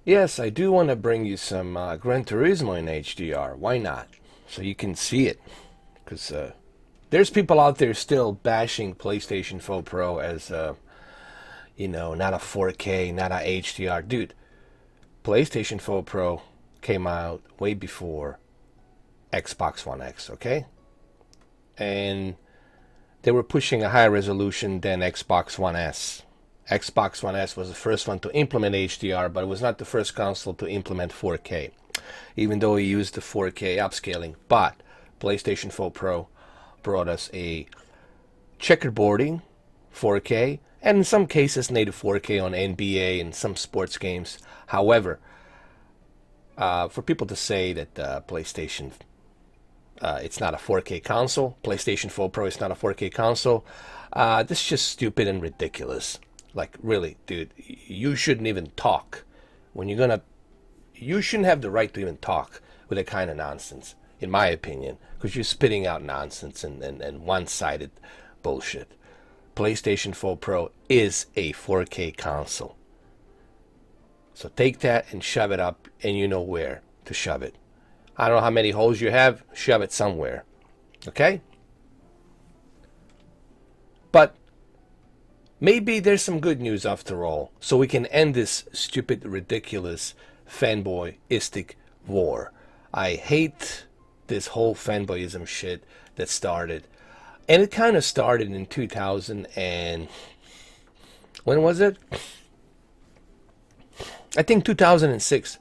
Yes, I do want to bring you some Gran Turismo in HDR. Why not? So you can see it. Because there's people out there still bashing PlayStation 4 Pro as, not a 4K, not a HDR. Dude, PlayStation 4 Pro came out way before Xbox One X, okay? And they were pushing a higher resolution than Xbox One S. Xbox One S was the first one to implement HDR, but it was not the first console to implement 4K, even though it used the 4K upscaling. But PlayStation 4 Pro brought us a checkerboarding 4K, and in some cases native 4K on NBA and some sports games. However, for people to say that PlayStation it's not a 4K console, PlayStation 4 Pro is not a 4K console, this is just stupid and ridiculous. Like, really, dude, you shouldn't even talk when you're gonna. You shouldn't have the right to even talk with that kind of nonsense, in my opinion, because you're spitting out nonsense and one-sided bullshit. PlayStation 4 Pro is a 4K console. So take that and shove it up, and you know where to shove it. I don't know how many holes you have, shove it somewhere. Okay? But maybe there's some good news after all, so we can end this stupid, ridiculous, fanboyistic war. I hate this whole fanboyism shit that started. And it kind of started in 2000 and... When was it? I think 2006.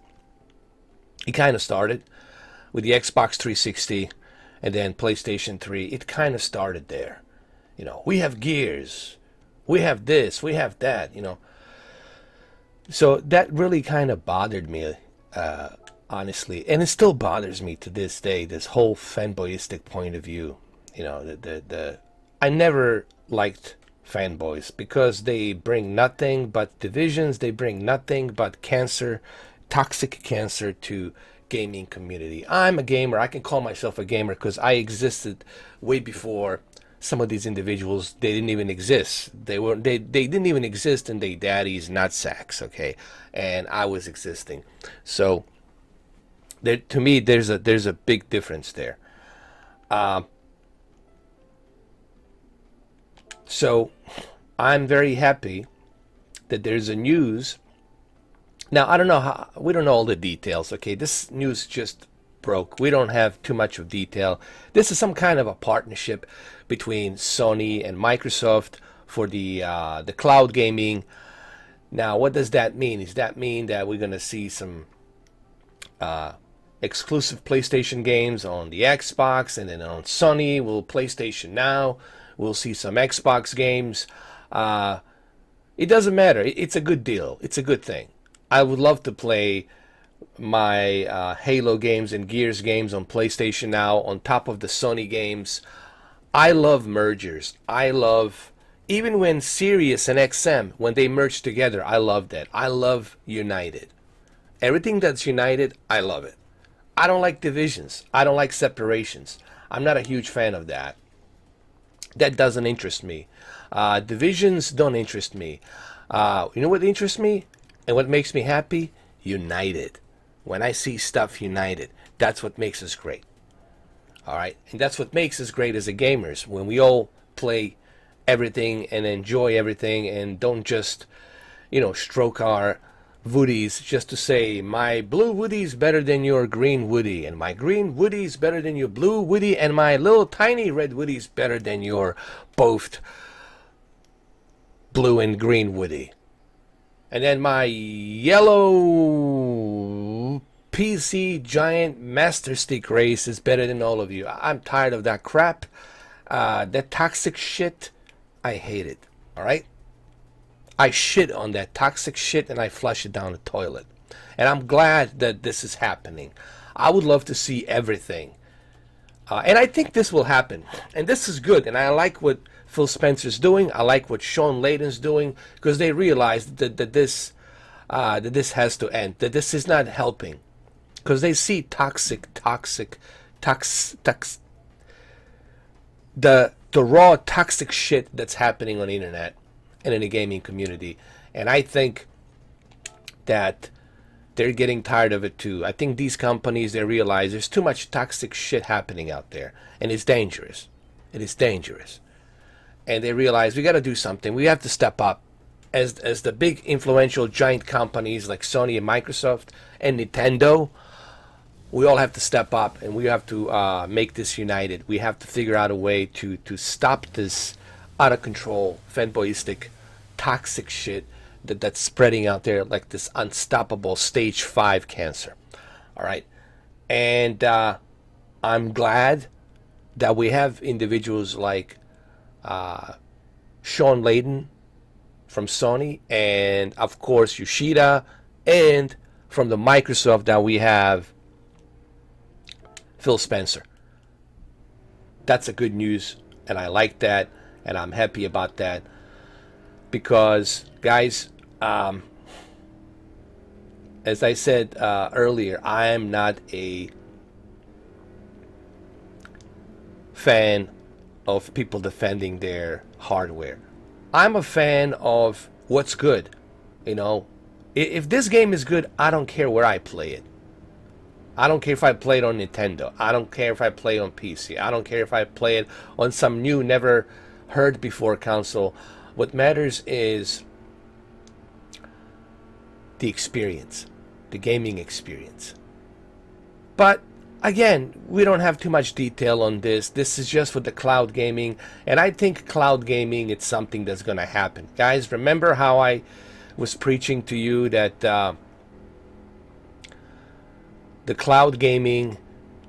It kind of started with the Xbox 360 and then PlayStation 3. It kind of started there. We have Gears. We have this. We have that, So that really kind of bothered me, honestly. And it still bothers me to this day, this whole fanboyistic point of view. I never liked fanboys because they bring nothing but divisions. They bring nothing but cancer, toxic cancer to gaming community. I'm a gamer. I can call myself a gamer because I existed way before some of these individuals. They didn't even exist. They didn't even exist in their daddy's nutsacks, okay? And I was existing. So there, to me, there's a big difference there. So I'm very happy that there's a news. Now, I don't know how, we don't know all the details, okay? This news just broke. We don't have too much of detail. This is some kind of a partnership between Sony and Microsoft for the cloud gaming. Now, what does that mean? Does that mean that we're going to see some exclusive PlayStation games on the Xbox, and then on Sony, will PlayStation Now, we'll see some Xbox games? It doesn't matter. It's a good deal. It's a good thing. I would love to play my Halo games and Gears games on PlayStation Now on top of the Sony games. I love mergers. I love, even when Sirius and XM, when they merge together, I love that. I love United. Everything that's united, I love it. I don't like divisions. I don't like separations. I'm not a huge fan of that. That doesn't interest me. Divisions don't interest me. You know what interests me and what makes me happy? United. When I see stuff united, that's what makes us great. All right, and that's what makes us great as a gamers, when we all play everything and enjoy everything and don't just, stroke our woodies just to say my blue woodie's better than your green woodie, and my green woodie's better than your blue woodie, and my little tiny red woodie's better than your both blue and green woodie. And then my yellow PC giant master stick race is better than all of you. I'm tired of that crap. That toxic shit, I hate it. All right? I shit on that toxic shit and I flush it down the toilet. And I'm glad that this is happening. I would love to see everything. And I think this will happen. And this is good. And I like what Phil Spencer's doing. I like what Sean Layden's doing, because they realize that this has to end. That this is not helping. Because they see the raw toxic shit that's happening on the internet and in the gaming community. And I think that they're getting tired of it too. I think these companies, they realize there's too much toxic shit happening out there, and it's dangerous. It is dangerous. And they realize we got to do something. We have to step up. As the big influential giant companies like Sony and Microsoft and Nintendo, we all have to step up, and we have to make this united. We have to figure out a way to stop this out of control, fanboyistic, toxic shit that's spreading out there like this unstoppable stage 5 cancer. All right. And I'm glad that we have individuals like Sean Layden from Sony, and of course Yoshida, and from the Microsoft that we have Phil Spencer. That's a good news, and I like that, and I'm happy about that, because guys, as I said earlier, I am not a fan of people defending their hardware. I'm a fan of what's good. You know, if this game is good, I don't care where I play it. I don't care if I play it on Nintendo. I don't care if I play it on PC. I don't care if I play it on some new, never heard before console. What matters is the experience, the gaming experience. But again, we don't have too much detail on this. This is just for the cloud gaming, and I think cloud gaming, it's something that's going to happen. Guys, remember how I was preaching to you that the cloud gaming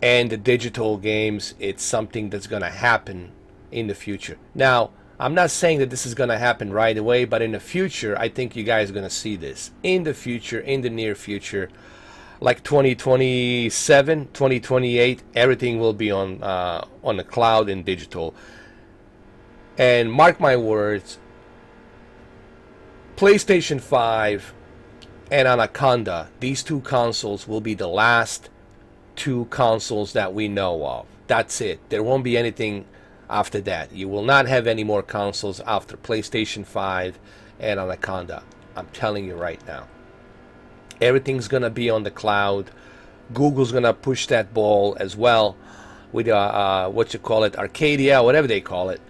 and the digital games, it's something that's going to happen in the future. Now, I'm not saying that this is going to happen right away, but in the future, I think you guys are going to see this. In the future, in the near future, like 2027, 2028, everything will be on the cloud and digital. And mark my words, PlayStation 5 and Anaconda, these two consoles will be the last two consoles that we know of. That's it. There won't be anything after that. You will not have any more consoles after PlayStation 5 and Anaconda. I'm telling you right now. Everything's gonna be on the cloud. Google's gonna push that ball as well with what you call it, Arcadia, whatever they call it,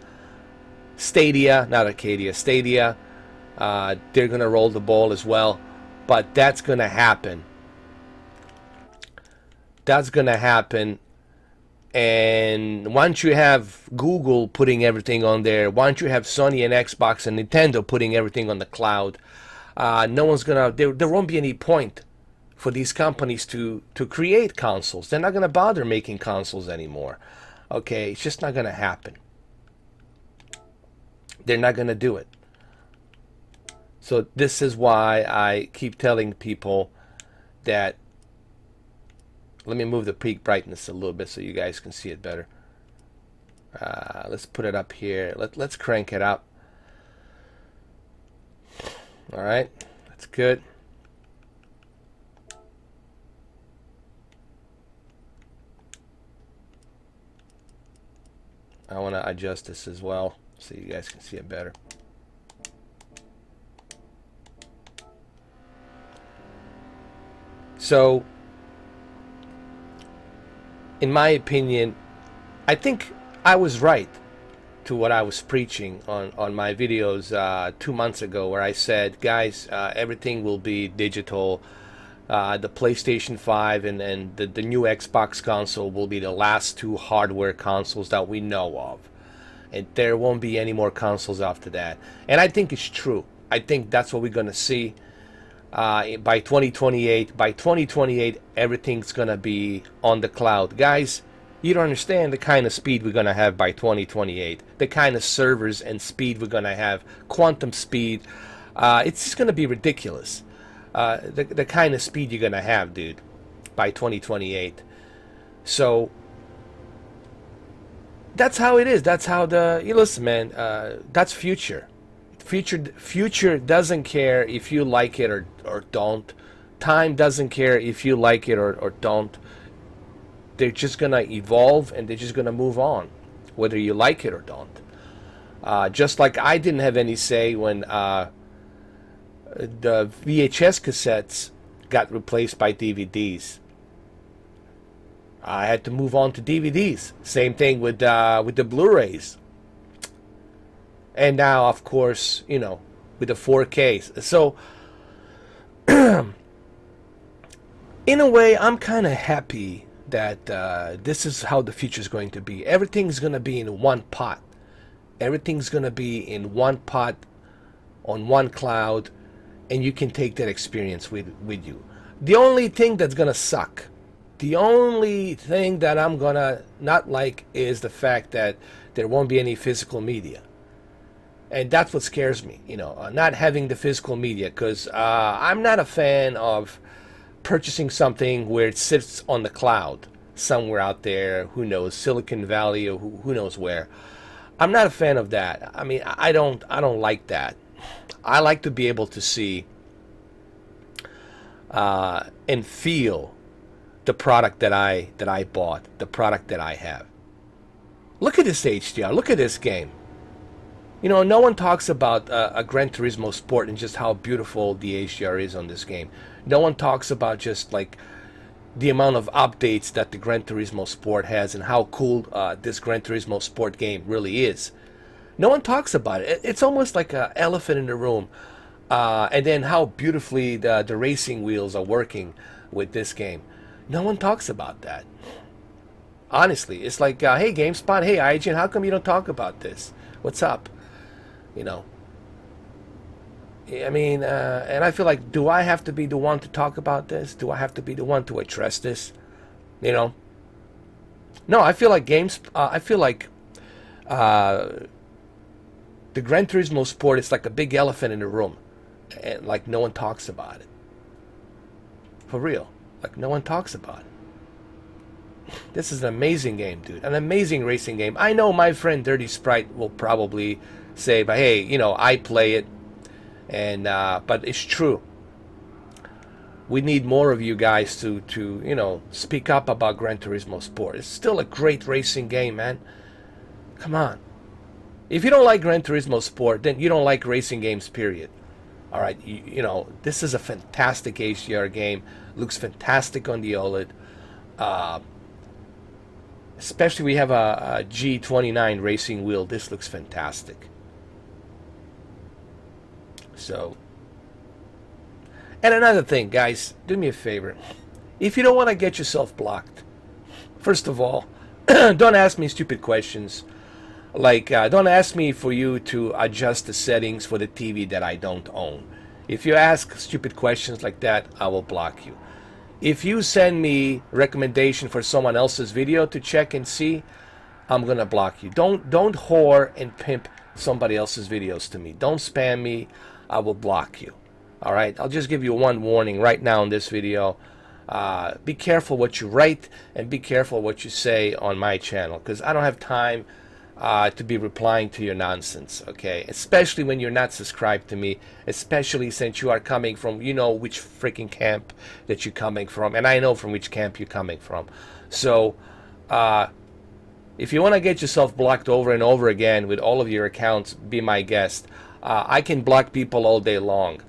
Stadia, not Arcadia, Stadia. They're gonna roll the ball as well, but that's gonna happen. That's gonna happen. And once you have Google putting everything on there, once you have Sony and Xbox and Nintendo putting everything on the cloud, no one's gonna. There won't be any point for these companies to create consoles. They're not gonna bother making consoles anymore. Okay, it's just not gonna happen. They're not gonna do it. So this is why I keep telling people that. Let me move the peak brightness a little bit so you guys can see it better. Let's put it up here. Let's crank it up. All right, that's good. I want to adjust this as well so you guys can see it better. So, in my opinion, I think I was right to what I was preaching on my videos 2 months ago, where I said, guys, everything will be digital. The PlayStation 5 and the new Xbox console will be the last two hardware consoles that we know of. And there won't be any more consoles after that. And I think it's true. I think that's what we're going to see by 2028. By 2028, everything's going to be on the cloud. Guys, you don't understand the kind of speed we're going to have by 2028. The kind of servers and speed we're going to have. Quantum speed. It's just going to be ridiculous. The kind of speed you're going to have, dude, by 2028. So, that's how it is. That's how you listen, man, that's future. Future doesn't care if you like it or don't. Time doesn't care if you like it or don't. They're just going to evolve, and they're just going to move on, whether you like it or don't. Just like I didn't have any say when the VHS cassettes got replaced by DVDs. I had to move on to DVDs. Same thing with the Blu-rays. And now, of course, you know, with the 4Ks. So, in a way, I'm kind of happy that this is how the future is going to be. Everything's going to be in one pot. Everything's going to be in one pot, on one cloud, and you can take that experience with you. The only thing that's going to suck, the only thing that I'm going to not like is the fact that there won't be any physical media. And that's what scares me, you know, not having the physical media, because I'm not a fan of purchasing something where it sits on the cloud somewhere out there, who knows, Silicon Valley or who knows where. I'm not a fan of that. I mean, I don't like that. I like to be able to see and feel the product that I bought, the product that I have. Look at this HDR. Look at this game. You know, no one talks about a Gran Turismo Sport and just how beautiful the HDR is on this game. No one talks about just like the amount of updates that the Gran Turismo Sport has and how cool this Gran Turismo Sport game really is. No one talks about it. It's almost like an elephant in the room. And then how beautifully the racing wheels are working with this game. No one talks about that. Honestly, it's like, hey GameSpot, hey IGN, how come you don't talk about this? What's up? You know, I mean, and I feel like, do I have to be the one to talk about this? Do I have to be the one to address this? You know, no, I feel like I feel like the Gran Turismo Sport is like a big elephant in the room, and like no one talks about it. For real, like no one talks about it. This is an amazing game, dude. An amazing racing game. I know my friend Dirty Sprite will probably say, but hey, you know, I play it, and but it's true. We need more of you guys to you know, speak up about Gran Turismo Sport. It's still a great racing game, man. Come on. If you don't like Gran Turismo Sport, then you don't like racing games, period. All right, you know, this is a fantastic HDR game. Looks fantastic on the OLED. Especially we have a G29 racing wheel. This looks fantastic. So, and another thing, guys, do me a favor. If you don't want to get yourself blocked, first of all, don't ask me stupid questions. Like, don't ask me for you to adjust the settings for the TV that I don't own. If you ask stupid questions like that, I will block you. If you send me recommendation for someone else's video to check and see, I'm gonna block you. Don't whore and pimp somebody else's videos to me. Don't spam me. I will block you. All right. I'll just give you one warning right now in this video. Be careful what you write and be careful what you say on my channel, because I don't have time to be replying to your nonsense, okay? Especially when you're not subscribed to me, especially since you are coming from, you know which freaking camp that you're coming from, and I know from which camp you're coming from. So, if you want to get yourself blocked over and over again with all of your accounts, be my guest. I can block people all day long.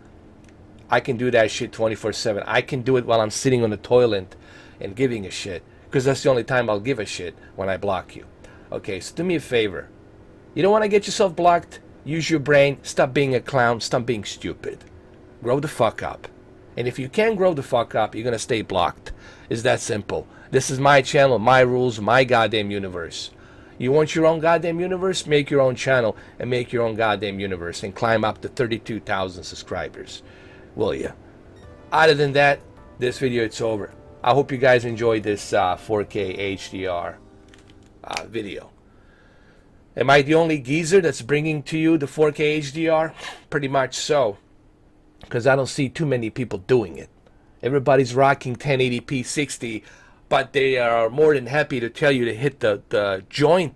I can do that shit 24/7. I can do it while I'm sitting on the toilet and giving a shit, because that's the only time I'll give a shit, when I block you. Okay, so do me a favor. You don't want to get yourself blocked? Use your brain. Stop being a clown. Stop being stupid. Grow the fuck up. And if you can't grow the fuck up, you're going to stay blocked. It's that simple. This is my channel, my rules, my goddamn universe. You want your own goddamn universe? Make your own channel and make your own goddamn universe and climb up to 32,000 subscribers. Will you? Other than that, this video, it's over. I hope you guys enjoyed this 4K HDR video. Am I the only geezer that's bringing to you the 4K HDR? Pretty much so, because I don't see too many people doing it. Everybody's rocking 1080p 60, but they are more than happy to tell you to hit the join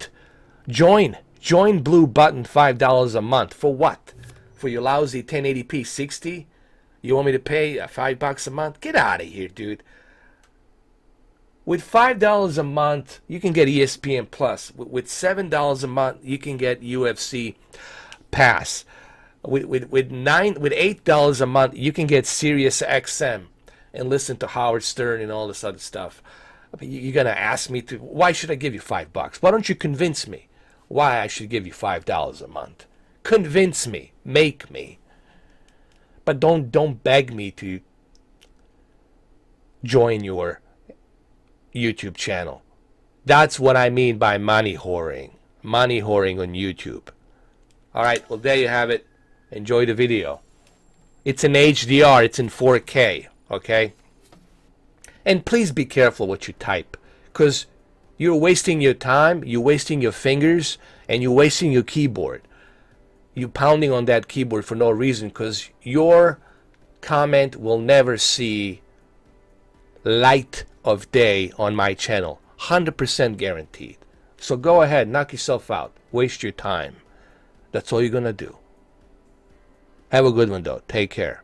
blue button, $5 a month. For what? For your lousy 1080p 60? You want me to pay $5 a month? Get out of here, dude. With $5 a month, you can get ESPN Plus. With $7 a month, you can get UFC Pass. With $8 a month, you can get Sirius XM. and listen to Howard Stern and all this other stuff. You're going to ask me to, why should I give you $5? Why don't you convince me why I should give you $5 a month? Convince me, make me. But don't beg me to join your YouTube channel. That's what I mean by money whoring. Money whoring on YouTube. Alright, well there you have it. Enjoy the video. It's in HDR, it's in 4K, okay? And please be careful what you type, because you're wasting your time, you're wasting your fingers, and you're wasting your keyboard. You're pounding on that keyboard for no reason, because your comment will never see light of day on my channel. 100% guaranteed. So go ahead, knock yourself out. Waste your time. That's all you're gonna do. Have a good one though. Take care.